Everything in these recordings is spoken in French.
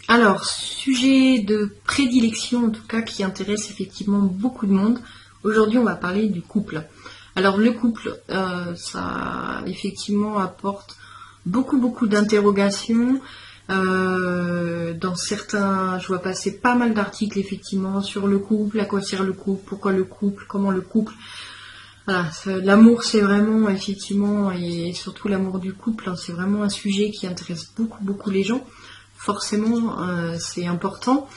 Alors, sujet de prédilection en tout cas qui intéresse effectivement beaucoup de monde. Aujourd'hui, on va parler du couple. Alors, le couple, ça effectivement apporte beaucoup d'interrogations. Dans certains, je vois passer pas mal d'articles effectivement sur le couple, à quoi sert le couple, pourquoi le couple, comment le couple. Voilà, l'amour c'est vraiment effectivement, et surtout l'amour du couple, hein, c'est vraiment un sujet qui intéresse beaucoup les gens. Forcément, c'est important.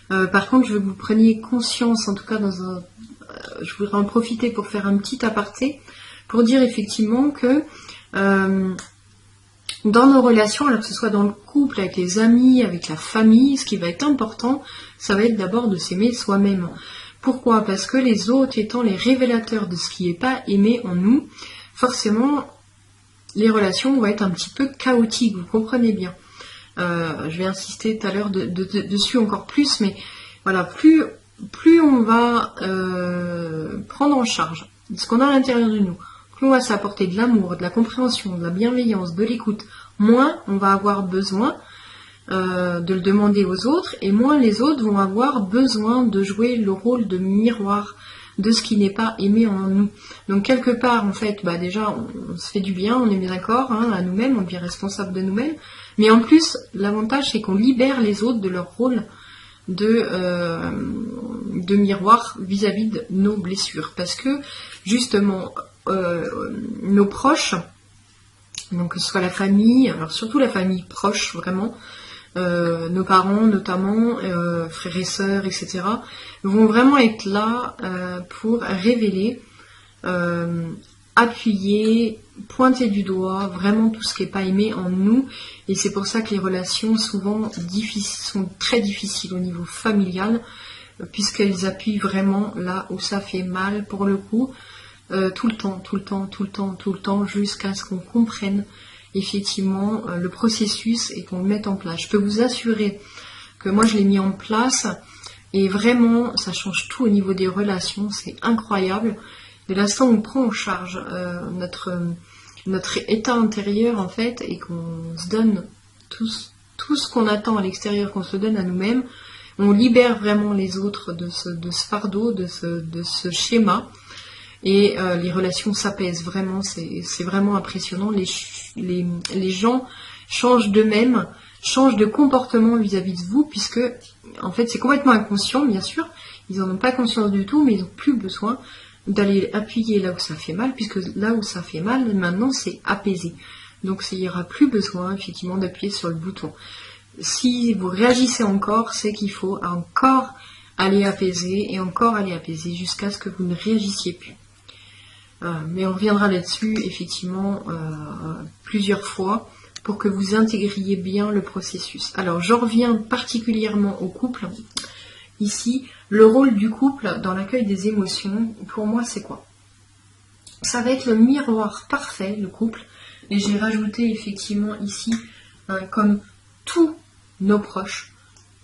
Par contre, je veux que vous preniez conscience, en tout cas je voudrais en profiter pour faire un petit aparté, pour dire effectivement que dans nos relations, alors que ce soit dans le couple, avec les amis, avec la famille, ce qui va être important, ça va être d'abord de s'aimer soi-même. Pourquoi? Parce que les autres étant les révélateurs de ce qui n'est pas aimé en nous, forcément, les relations vont être un petit peu chaotiques, vous comprenez bien. Je vais insister tout à l'heure dessus encore plus, mais voilà, plus on va prendre en charge ce qu'on a à l'intérieur de nous, plus on va s'apporter de l'amour, de la compréhension, de la bienveillance, de l'écoute, moins on va avoir besoin de le demander aux autres, et moins les autres vont avoir besoin de jouer le rôle de miroir de ce qui n'est pas aimé en nous. Donc quelque part, en fait, déjà, on se fait du bien, on est bien d'accord, hein, à nous-mêmes, on devient responsable de nous-mêmes, mais en plus, l'avantage, c'est qu'on libère les autres de leur rôle de miroir vis-à-vis de nos blessures. Parce que, justement, nos proches, donc que ce soit la famille, alors surtout la famille proche, vraiment, nos parents notamment, frères et sœurs, etc., vont vraiment être là pour révéler, appuyer, pointer du doigt vraiment tout ce qui n'est pas aimé en nous. Et c'est pour ça que les relations souvent sont très difficiles au niveau familial, puisqu'elles appuient vraiment là où ça fait mal pour le coup, tout le temps, jusqu'à ce qu'on comprenne effectivement le processus et qu'on le mette en place. Je peux vous assurer que moi je l'ai mis en place et vraiment ça change tout au niveau des relations, c'est incroyable. De l'instant où on prend en charge notre état intérieur en fait, et qu'on se donne tout ce qu'on attend à l'extérieur, qu'on se donne à nous-mêmes, on libère vraiment les autres de ce fardeau, de ce schéma. Et les relations s'apaisent vraiment, c'est vraiment impressionnant. Les gens changent d'eux-mêmes, changent de comportement vis-à-vis de vous, puisque en fait c'est complètement inconscient, bien sûr, ils n'en ont pas conscience du tout, mais ils n'ont plus besoin d'aller appuyer là où ça fait mal, puisque là où ça fait mal, maintenant c'est apaisé. Donc il n'y aura plus besoin effectivement d'appuyer sur le bouton. Si vous réagissez encore, c'est qu'il faut encore aller apaiser et encore aller apaiser jusqu'à ce que vous ne réagissiez plus. Mais on reviendra là-dessus effectivement plusieurs fois pour que vous intégriez bien le processus. Alors j'en reviens particulièrement au couple. Ici, le rôle du couple dans l'accueil des émotions, pour moi c'est quoi? Ça va être le miroir parfait, le couple, et j'ai rajouté effectivement ici comme tous nos proches,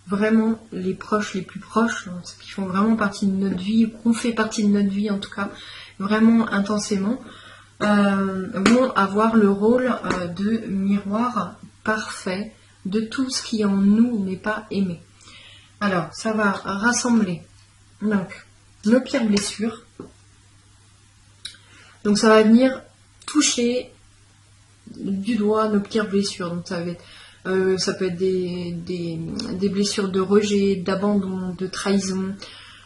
vraiment les proches les plus proches, ceux qui font vraiment partie de notre vie, qu'on fait partie de notre vie en tout cas, vraiment intensément, vont avoir le rôle de miroir parfait de tout ce qui en nous n'est pas aimé. Alors, ça va rassembler donc nos pires blessures. Donc ça va venir toucher du doigt nos pires blessures. Donc ça peut être des blessures de rejet, d'abandon, de trahison,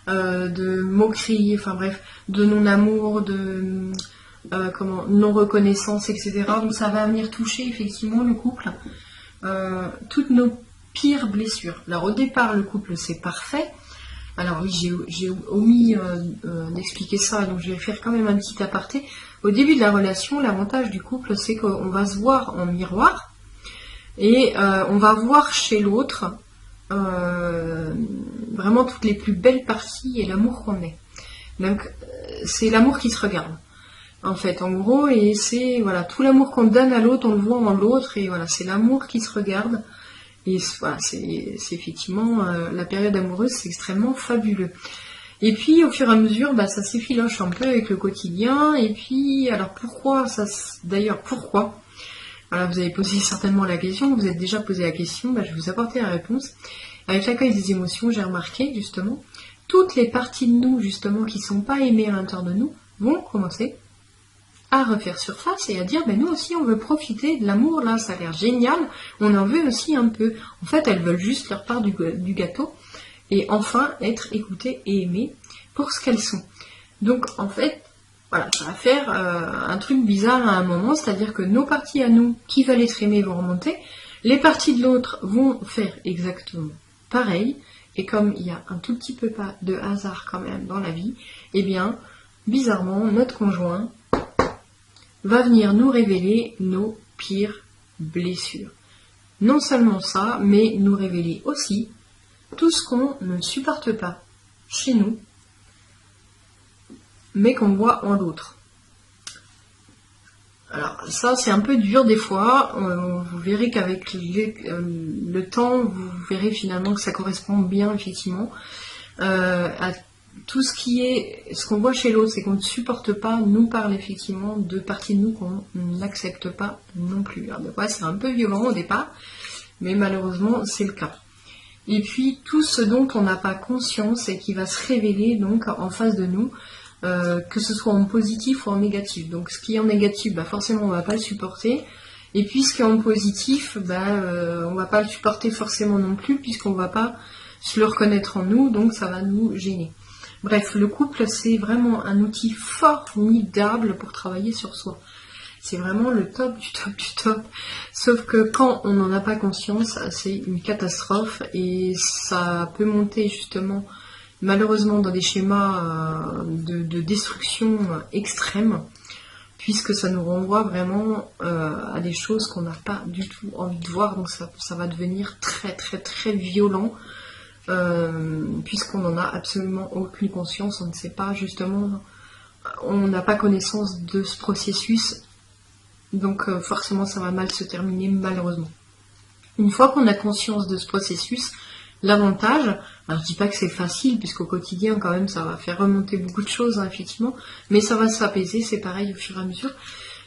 de moquerie, enfin bref, de non-amour, de non-reconnaissance, etc. Donc ça va venir toucher effectivement le couple, toutes nos pires blessures. Alors au départ, le couple c'est parfait. Alors oui, j'ai omis d'expliquer ça, donc je vais faire quand même un petit aparté. Au début de la relation, l'avantage du couple, c'est qu'on va se voir en miroir et on va voir chez l'autre vraiment toutes les plus belles parties et l'amour qu'on est. Donc c'est l'amour qui se regarde, en fait, en gros, et c'est voilà, tout l'amour qu'on donne à l'autre, on le voit en l'autre, et voilà, c'est l'amour qui se regarde. Et voilà, c'est effectivement la période amoureuse, c'est extrêmement fabuleux. Et puis au fur et à mesure, ça s'effiloche un peu avec le quotidien. Et puis, alors pourquoi Voilà, vous avez posé certainement la question, vous êtes déjà posé la question, je vais vous apporter la réponse. Avec l'accueil des émotions, j'ai remarqué justement, toutes les parties de nous justement qui ne sont pas aimées à l'intérieur de nous vont commencer à refaire surface et à dire nous aussi on veut profiter de l'amour, là ça a l'air génial, on en veut aussi un peu. En fait elles veulent juste leur part du gâteau et enfin être écoutées et aimées pour ce qu'elles sont. Donc en fait voilà, ça va faire un truc bizarre à un moment, c'est-à-dire que nos parties à nous qui veulent être aimées vont remonter, les parties de l'autre vont faire exactement pareil, et comme il y a un tout petit peu pas de hasard quand même dans la vie, eh bien bizarrement notre conjoint va venir nous révéler nos pires blessures. Non seulement ça, mais nous révéler aussi tout ce qu'on ne supporte pas chez nous, mais qu'on voit en l'autre. Alors ça c'est un peu dur des fois, vous verrez qu'avec le temps, vous verrez finalement que ça correspond bien effectivement à tout ce qui est, ce qu'on voit chez l'autre, c'est qu'on ne supporte pas, nous parle effectivement de parties de nous qu'on n'accepte pas non plus. Alors des fois c'est un peu violent au départ, mais malheureusement c'est le cas. Et puis tout ce dont on n'a pas conscience et qui va se révéler donc en face de nous, que ce soit en positif ou en négatif. Donc ce qui est en négatif, forcément on ne va pas le supporter. Et puis ce qui est en positif, on ne va pas le supporter forcément non plus, puisqu'on ne va pas se le reconnaître en nous, donc ça va nous gêner. Bref, le couple c'est vraiment un outil formidable pour travailler sur soi. C'est vraiment le top du top du top. Sauf que quand on n'en a pas conscience, c'est une catastrophe et ça peut monter justement malheureusement dans des schémas de destruction extrême, puisque ça nous renvoie vraiment à des choses qu'on n'a pas du tout envie de voir, donc ça va devenir très très très violent, puisqu'on n'en a absolument aucune conscience, on ne sait pas justement, on n'a pas connaissance de ce processus, donc forcément ça va mal se terminer malheureusement. Une fois qu'on a conscience de ce processus, l'avantage, alors je dis pas que c'est facile, puisqu'au quotidien quand même ça va faire remonter beaucoup de choses, effectivement, mais ça va s'apaiser, c'est pareil au fur et à mesure.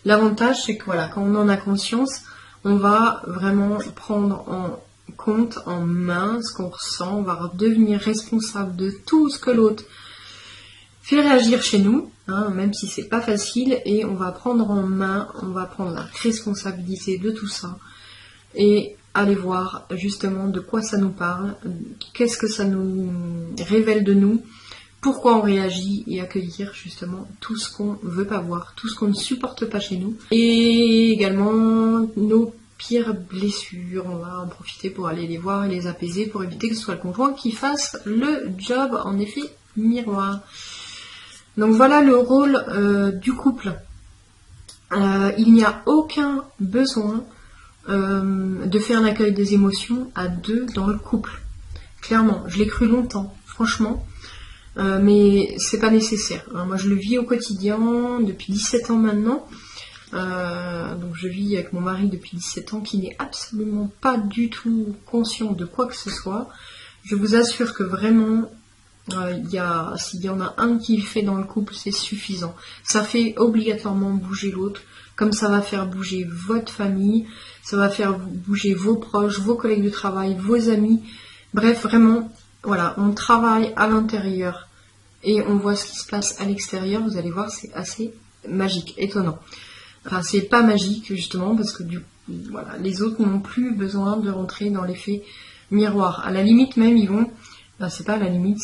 L'avantage c'est que voilà, quand on en a conscience, on va vraiment prendre en compte, en main, ce qu'on ressent, on va devenir responsable de tout ce que l'autre fait réagir chez nous, même si c'est pas facile, et on va prendre en main, on va prendre la responsabilité de tout ça, et aller voir justement de quoi ça nous parle, qu'est-ce que ça nous révèle de nous, pourquoi on réagit, et accueillir justement tout ce qu'on ne veut pas voir, tout ce qu'on ne supporte pas chez nous, et également nos pires blessures. On va en profiter pour aller les voir et les apaiser pour éviter que ce soit le conjoint qui fasse le job en effet miroir. Donc voilà le rôle du couple. Il n'y a aucun besoin de faire l'accueil des émotions à deux dans le couple. Clairement, je l'ai cru longtemps, franchement, mais c'est pas nécessaire. Alors, moi je le vis au quotidien depuis 17 ans maintenant. Donc je vis avec mon mari depuis 17 ans qui n'est absolument pas du tout conscient de quoi que ce soit. Je vous assure que vraiment, s'il y en a un qui le fait dans le couple, c'est suffisant. Ça fait obligatoirement bouger l'autre, comme ça va faire bouger votre famille, ça va faire bouger vos proches, vos collègues de travail, vos amis. Bref, vraiment, voilà, on travaille à l'intérieur et on voit ce qui se passe à l'extérieur. Vous allez voir, c'est assez magique, étonnant. Enfin, c'est pas magique justement parce que voilà, les autres n'ont plus besoin de rentrer dans l'effet miroir. À la limite même, ils vont, c'est pas à la limite,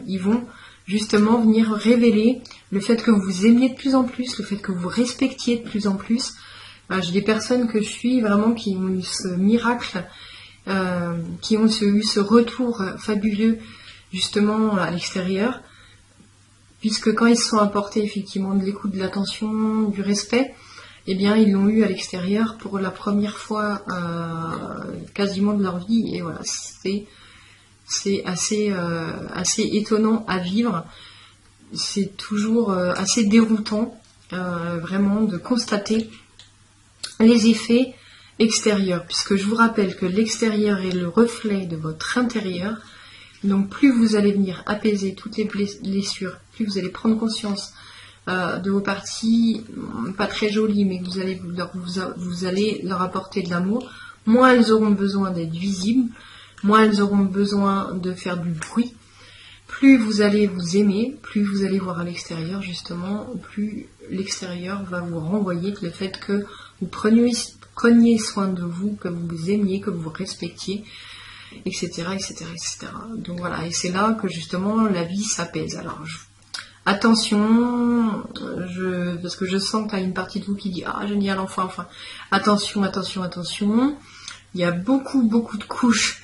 ils vont justement venir révéler le fait que vous aimiez de plus en plus, le fait que vous respectiez de plus en plus. J'ai des personnes que je suis vraiment qui ont eu ce miracle, qui ont eu ce retour fabuleux justement à l'extérieur, puisque quand ils se sont apportés effectivement de l'écoute, de l'attention, du respect, eh bien ils l'ont eu à l'extérieur pour la première fois quasiment de leur vie, et voilà, c'est assez étonnant à vivre. C'est toujours assez déroutant vraiment de constater les effets extérieurs, puisque je vous rappelle que l'extérieur est le reflet de votre intérieur. Donc plus vous allez venir apaiser toutes les blessures, plus vous allez prendre conscience de vos parties pas très jolies, mais que vous allez leur apporter de l'amour, moins elles auront besoin d'être visibles, moins elles auront besoin de faire du bruit. Plus vous allez vous aimer, plus vous allez voir à l'extérieur justement, plus l'extérieur va vous renvoyer le fait que vous preniez soin de vous, que vous vous aimiez, que vous vous respectiez, etc., etc., etc. Donc voilà, et c'est là que justement la vie s'apaise. Alors attention, parce que je sens qu'il y a une partie de vous qui dit « Ah, génial, enfin, attention, attention, attention ». Il y a beaucoup, beaucoup de couches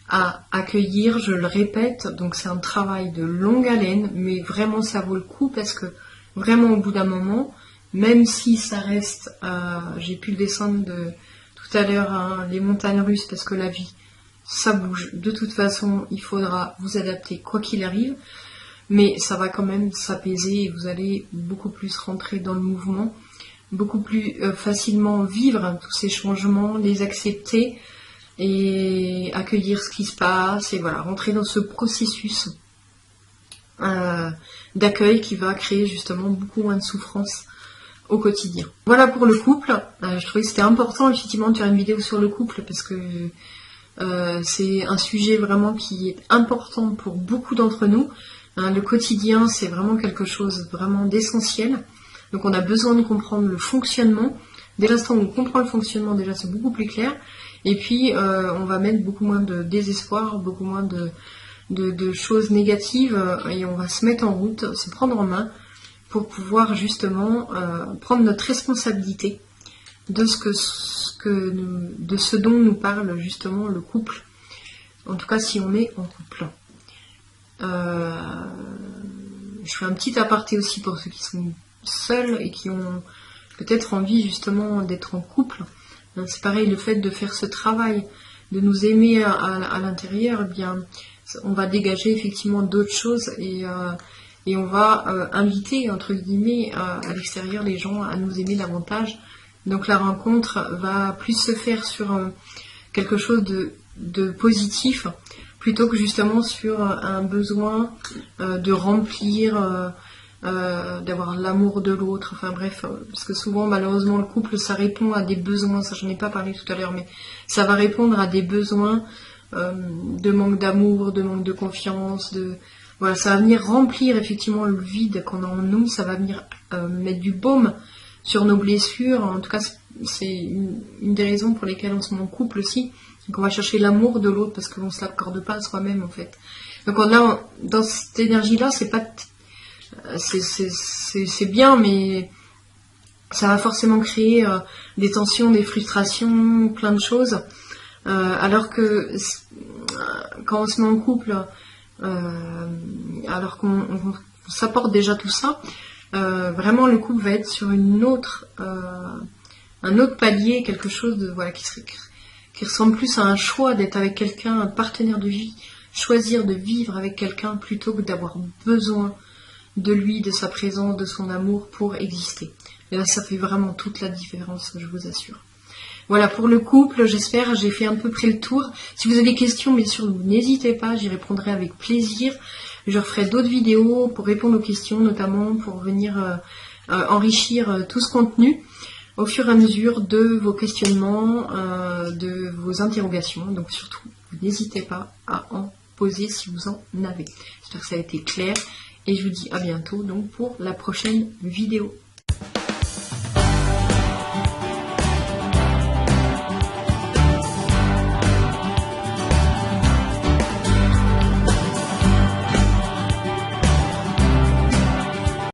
à accueillir, je le répète, donc c'est un travail de longue haleine, mais vraiment ça vaut le coup parce que vraiment au bout d'un moment, même si ça reste, j'ai pu le descendre tout à l'heure, hein, les montagnes russes, parce que la vie, ça bouge. De toute façon, il faudra vous adapter quoi qu'il arrive, mais ça va quand même s'apaiser et vous allez beaucoup plus rentrer dans le mouvement, beaucoup plus facilement vivre hein, tous ces changements, les accepter et accueillir ce qui se passe et voilà, rentrer dans ce processus d'accueil qui va créer justement beaucoup moins de souffrance au quotidien. Voilà pour le couple. Je trouvais que c'était important effectivement de faire une vidéo sur le couple parce que c'est un sujet vraiment qui est important pour beaucoup d'entre nous. Le quotidien, c'est vraiment quelque chose vraiment d'essentiel. Donc on a besoin de comprendre le fonctionnement. Dès l'instant où on comprend le fonctionnement, déjà c'est beaucoup plus clair. Et puis on va mettre beaucoup moins de désespoir, beaucoup moins de choses négatives et on va se mettre en route, se prendre en main pour pouvoir justement prendre notre responsabilité de ce dont nous parle justement le couple. En tout cas si on est en couple. Je fais un petit aparté aussi pour ceux qui sont seuls et qui ont peut-être envie justement d'être en couple. C'est pareil, le fait de faire ce travail, de nous aimer à l'intérieur, eh bien, on va dégager effectivement d'autres choses et on va inviter, entre guillemets, à l'extérieur les gens à nous aimer davantage. Donc la rencontre va plus se faire sur quelque chose de positif, plutôt que justement sur un besoin de remplir, d'avoir l'amour de l'autre, enfin bref, parce que souvent malheureusement le couple ça répond à des besoins, ça j'en ai pas parlé tout à l'heure, mais ça va répondre à des besoins de manque d'amour, de manque de confiance, voilà, ça va venir remplir effectivement le vide qu'on a en nous, ça va venir mettre du baume sur nos blessures, en tout cas c'est une des raisons pour lesquelles on se met en couple aussi, c'est qu'on va chercher l'amour de l'autre parce qu'on ne se l'accorde pas à soi-même en fait. Donc dans cette énergie là, c'est pas c'est bien, mais ça va forcément créer des tensions, des frustrations, plein de choses. Alors que quand on se met en couple, alors qu'on s'apporte déjà tout ça, vraiment le couple va être sur un autre palier, quelque chose de voilà qui ressemble plus à un choix d'être avec quelqu'un, un partenaire de vie, choisir de vivre avec quelqu'un plutôt que d'avoir besoin de lui, de sa présence, de son amour pour exister. Et là, ça fait vraiment toute la différence, je vous assure. Voilà, pour le couple, j'espère, j'ai fait à peu près le tour. Si vous avez des questions, bien sûr, n'hésitez pas, j'y répondrai avec plaisir. Je referai d'autres vidéos pour répondre aux questions, notamment pour venir enrichir tout ce contenu au fur et à mesure de vos questionnements, de vos interrogations. Donc surtout, n'hésitez pas à en poser si vous en avez. J'espère que ça a été clair. Et je vous dis à bientôt donc pour la prochaine vidéo.